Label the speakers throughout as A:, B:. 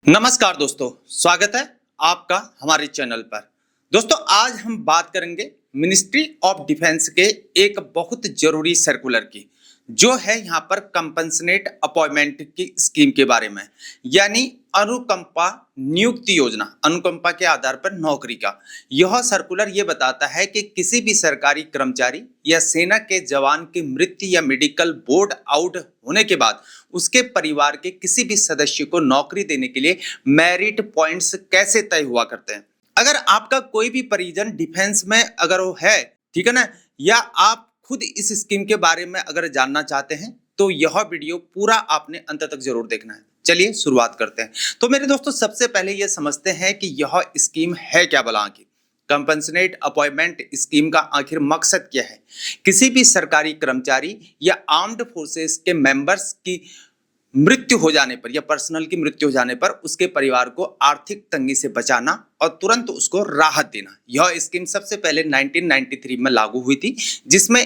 A: नमस्कार दोस्तों, स्वागत है आपका हमारे चैनल पर। दोस्तों, आज हम बात करेंगे मिनिस्ट्री ऑफ डिफेंस के एक बहुत जरूरी सर्कुलर की, जो है यहाँ पर कंपनसेट अपॉइंटमेंट की स्कीम के बारे में, यानी अनुकंपा नियुक्ति योजना, अनुकंपा के आधार पर नौकरी का। यह सर्कुलर ये बताता है कि किसी भी सरकारी कर्मचारी या सेना के जवान की मृत्यु या मेडिकल बोर्ड आउट होने के बाद उसके परिवार के किसी भी सदस्य को नौकरी देने के लिए मेरिट पॉइंट्स कैसे तय हुआ करते हैं। अगर आपका कोई भी परिजन डिफेंस में अगर वो है, ठीक है ना, या आप खुद इस स्कीम के बारे में अगर जानना चाहते हैं तो यह वीडियो पूरा आपने अंत तक जरूर देखना है। चलिए शुरुआत करते हैं। तो मेरे दोस्तों, सबसे पहले यह समझते हैं कि यह स्कीम है क्या भला की। कंपनसेट अपॉइंटमेंट स्कीम का आखिर मकसद क्या है। किसी भी सरकारी कर्मचारी या आर्म्ड फोर्सेस के मेंबर्स की मृत्यु हो जाने पर या पर्सनल की मृत्यु हो जाने पर उसके परिवार को आर्थिक तंगी से बचाना और तुरंत उसको राहत देना। यह स्कीम सबसे पहले 1993 में लागू हुई थी, जिसमें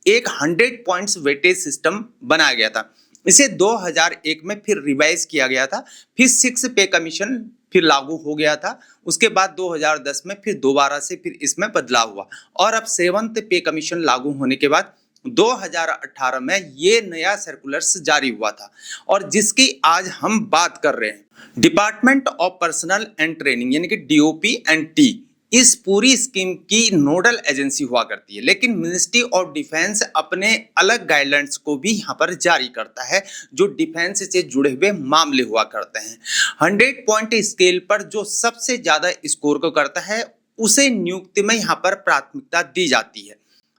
A: एक 100 पॉइंट्स वेटेज सिस्टम बनाया गया था। इसे 2001 में फिर रिवाइज किया गया था, फिर 6 पे कमीशन फिर लागू हो गया था। उसके बाद 2010 में फिर दोबारा से फिर इसमें बदलाव हुआ और अब 7th पे कमीशन लागू होने के बाद 2018 में ये नया सर्कुलर्स जारी हुआ था और जिसकी आज हम बात कर रहे हैं। Department of personal and training यानी कि डीओपी एंड टी इस पूरी स्कीम की नोडल एजेंसी हुआ करती है, लेकिन मिनिस्ट्री ऑफ डिफेंस अपने अलग गाइडलाइंस को भी यहाँ पर जारी करता है जो डिफेंस से जुड़े हुए मामले हुआ करते हैं। 100 पॉइंट स्केल पर जो सबसे ज्यादा स्कोर को करता है उसे नियुक्ति में यहाँ पर प्राथमिकता दी जाती है।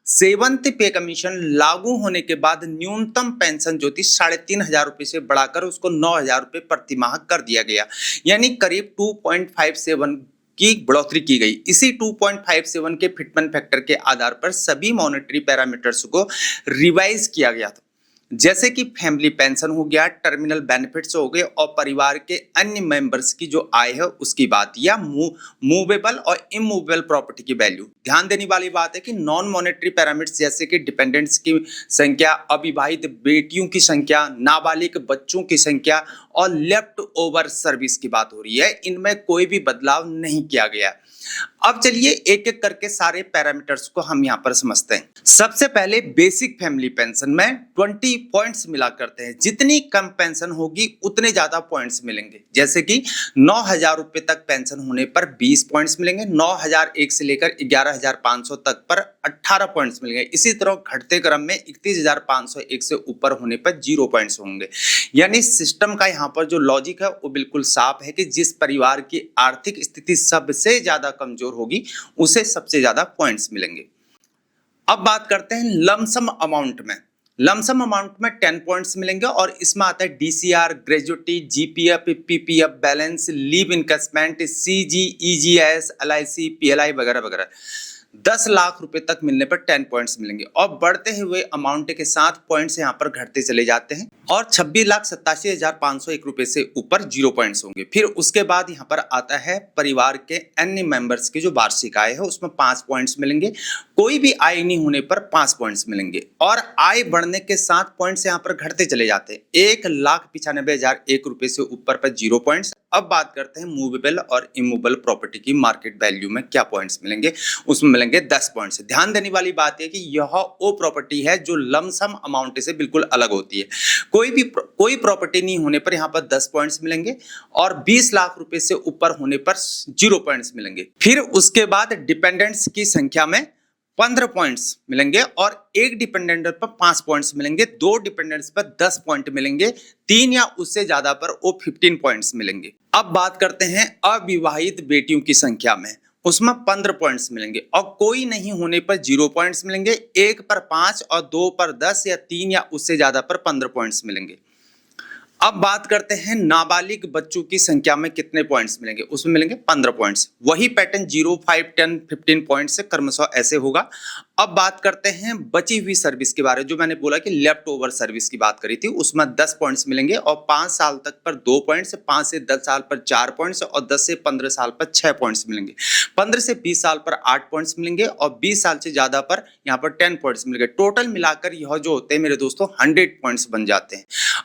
A: 7th पे कमीशन लागू होने के बाद न्यूनतम पेंशन जो थी 3,500 रुपए से बढ़ाकर उसको 9,000 रुपए प्रति माह कर दिया गया, यानी करीब 2.57 की बढ़ोतरी की गई। इसी 2.57 के फिटमेंट फैक्टर के आधार पर सभी मॉनेटरी पैरामीटर्स को रिवाइज किया गया था, जैसे कि फैमिली पेंशन हो गया, टर्मिनल बेनिफिट्स हो गए और परिवार के अन्य मेंबर्स की जो आय है उसकी बात, या मूवेबल और इमूवेबल प्रॉपर्टी की वैल्यू। ध्यान देने वाली बात है कि नॉन मॉनेटरी पैरामीटर्स जैसे कि डिपेंडेंट्स की संख्या, अविवाहित बेटियों की संख्या, नाबालिग बच्चों की संख्या और लेफ्ट ओवर सर्विस की बात हो रही है, इनमें कोई भी बदलाव नहीं किया गया। अब चलिए एक एक करके सारे पैरामीटर्स को हम यहाँ पर समझते हैं। सबसे पहले बेसिक फैमिली पेंशन में 20 पॉइंट्स मिला करते हैं। जितनी कम पेंशन होगी उतने ज्यादा पॉइंट्स मिलेंगे, जैसे कि 9,000 रुपए तक पेंशन होने पर 20 पॉइंट्स मिलेंगे, 9,001 से लेकर 11,500 तक पर 18 पॉइंट्स मिलेंगे। इसी तरह घटते क्रम में 31,501 से ऊपर होने पर 0 पॉइंट्स होंगे। यानी सिस्टम का यहाँ पर जो लॉजिक है वो बिल्कुल साफ है कि जिस परिवार की आर्थिक स्थिति सबसे ज्यादा कमजोर होगी उसे सबसे ज्यादा पॉइंट्स मिलेंगे। अब बात करते हैं लमसम अमाउंट में। लमसम अमाउंट में 10 पॉइंट्स मिलेंगे और इसमें आता है DCR, gratuity, GPF, PPF, balance, leave investment, CG, EGS, LIC, PLI वगैरह वगैरह। 10 लाख रुपए तक मिलने पर 10 पॉइंट्स मिलेंगे और बढ़ते हुए अमाउंट के साथ पॉइंट्स यहाँ पर घटते चले जाते हैं और 26,87,501 रुपए से ऊपर 0 पॉइंट्स होंगे। फिर उसके बाद यहाँ पर आता है परिवार के अन्य मेंबर्स की जो वार्षिक आय है उसमें 5 पॉइंट्स मिलेंगे। कोई भी आय नहीं होने पर 5 पॉइंट्स मिलेंगे और आय बढ़ने के साथ पॉइंट्स यहाँ पर घटते चले जाते हैं। 1,95,001 रुपए से ऊपर पर 0 पॉइंट्स। अब बात करते हैं मूवेबल और इमूवेबल प्रॉपर्टी की मार्केट वैल्यू में क्या पॉइंट्स मिलेंगे। उसमें मिलेंगे 10 पॉइंट्स। ध्यान देने वाली बात है कि यह वो प्रॉपर्टी है जो लमसम अमाउंट से बिल्कुल अलग होती है। कोई प्रॉपर्टी नहीं होने पर यहाँ पर 10 पॉइंट्स मिलेंगे और 20 लाख रुपए से ऊपर होने पर 0 पॉइंट्स मिलेंगे। फिर उसके बाद डिपेंडेंट्स की संख्या में 15 पॉइंट्स मिलेंगे और एक डिपेंडेंट पर 5 पॉइंट्स मिलेंगे, 2 डिपेंडेंट्स पर 10 पॉइंट मिलेंगे, 3 या उससे ज्यादा पर वो 15 पॉइंट्स मिलेंगे। अब बात करते हैं अविवाहित बेटियों की संख्या में, उसमें 15 पॉइंट्स मिलेंगे और कोई नहीं होने पर 0 पॉइंट्स मिलेंगे, 1 पर 5 और 2 पर 10 या 3 या उससे ज्यादा पर 15 पॉइंट्स मिलेंगे। अब बात करते हैं नाबालिग बच्चों की संख्या में कितने पॉइंट्स मिलेंगे। उसमें मिलेंगे 15 पॉइंट्स। वही पैटर्न 0, 5, 10, 15 पॉइंट्स से क्रमशः ऐसे होगा। अब बात करते हैं बची हुई सर्विस के बारे में। जो मैंने बोला कि लेफ्ट ओवर सर्विस की बात करी थी, उसमें 10 पॉइंट्स मिलेंगे और 5 साल तक पर 2 पॉइंट्स, 5 से 10 साल पर 4 पॉइंट्स और 10 से 15 साल पर 6 पॉइंट्स मिलेंगे। 15 से 20 साल पर 8 पॉइंट्स मिलेंगे और 20 साल से ज्यादा पर यहाँ पर 10 पॉइंट्स मिलेंगे। टोटल मिलाकर यह जो होते हैं मेरे दोस्तों 100 पॉइंट्स बन जाते हैं।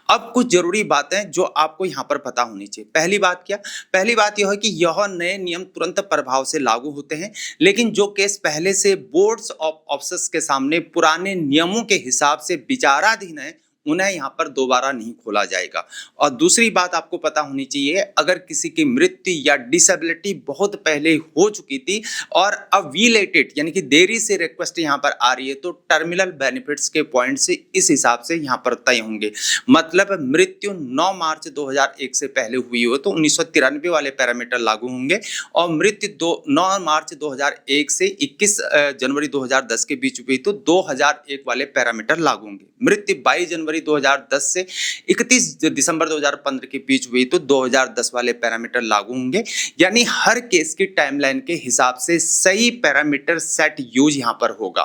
A: अब कुछ जरूरी बातें जो आपको यहाँ पर पता होनी चाहिए। पहली बात क्या? पहली बात यह है कि यह नए नियम तुरंत प्रभाव से लागू होते हैं, लेकिन जो केस पहले से बोर्ड्स ऑफ ऑफिसर्स के सामने पुराने नियमों के हिसाब से विचाराधीन है, उन्हें यहाँ पर दोबारा नहीं खोला जाएगा। और दूसरी बात आपको पता होनी चाहिए, अगर किसी की मृत्यु या डिसेबिलिटी बहुत पहले हो चुकी थी और अब रिलेटेड यानी कि देरी से रिक्वेस्ट यहाँ पर आ रही है, तो टर्मिनल बेनिफिट्स के पॉइंट से इस हिसाब से यहाँ पर तय होंगे। मतलब मृत्यु 9 मार्च 2001 से पहले हुई हो तो 1993 वाले पैरामीटर लागू होंगे और मृत्यु 9 मार्च 2001 से 21 जनवरी 2010 के बीच हुई तो 2001 वाले पैरामीटर लागू होंगे। मृत्यु 22 जनवरी 2010 से 31 दिसंबर 2015 के बीच हुई तो 2010 वाले पैरामीटर लागू होंगे। यानी हर केस की टाइमलाइन के हिसाब से सही पैरामीटर सेट यूज यहां पर होगा।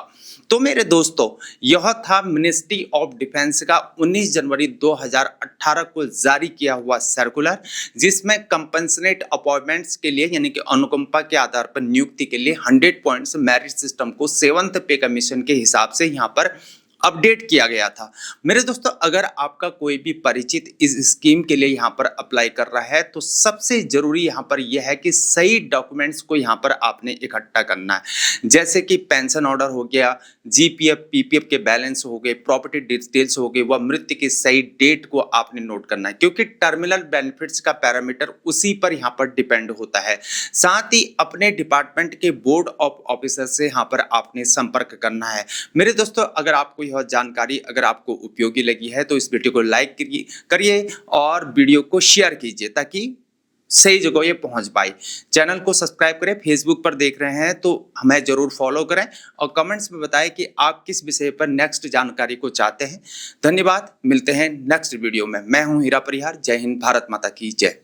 A: तो मेरे दोस्तों, यह था मिनिस्ट्री ऑफ डिफेंस का 19 जनवरी 2018 को जारी किया हुआ सर्कुलर, जिसमें कंपनसेट अपॉइंटमेंट्स के लिए यानी कि अनुकंपा के आधार पर नियुक्ति के लिए 100 पॉइंट्स मेरिट सिस्टम को 7th पे कमीशन के हिसाब से यहाँ पर अपडेट किया गया था। मेरे दोस्तों, अगर आपका कोई भी परिचित इस स्कीम के लिए यहाँ पर अप्लाई कर रहा है तो सबसे जरूरी यहाँ पर यह है कि सही डॉक्यूमेंट्स को यहाँ पर आपने इकट्ठा करना है। जैसे कि पेंशन ऑर्डर हो गया, जीपीएफ पीपीएफ के बैलेंस हो गए, प्रॉपर्टी डिटेल्स हो गए, व मृत्यु की सही डेट को आपने नोट करना है, क्योंकि टर्मिनल बेनिफिट्स का पैरामीटर उसी पर यहाँ पर डिपेंड होता है। साथ ही अपने डिपार्टमेंट के बोर्ड ऑफ ऑफिसर से यहाँ पर आपने संपर्क करना है। मेरे दोस्तों, अगर आपको यह जानकारी अगर आपको उपयोगी लगी है तो इस वीडियो को लाइक करिए और वीडियो को शेयर कीजिए ताकि सही जगह ये पहुंच पाए। चैनल को सब्सक्राइब करें। फेसबुक पर देख रहे हैं तो हमें जरूर फॉलो करें और कमेंट्स में बताएं कि आप किस विषय पर नेक्स्ट जानकारी को चाहते हैं। धन्यवाद। मिलते हैं नेक्स्ट वीडियो में। मैं हूं हीरा परिहार। जय हिंद। भारत माता की जय।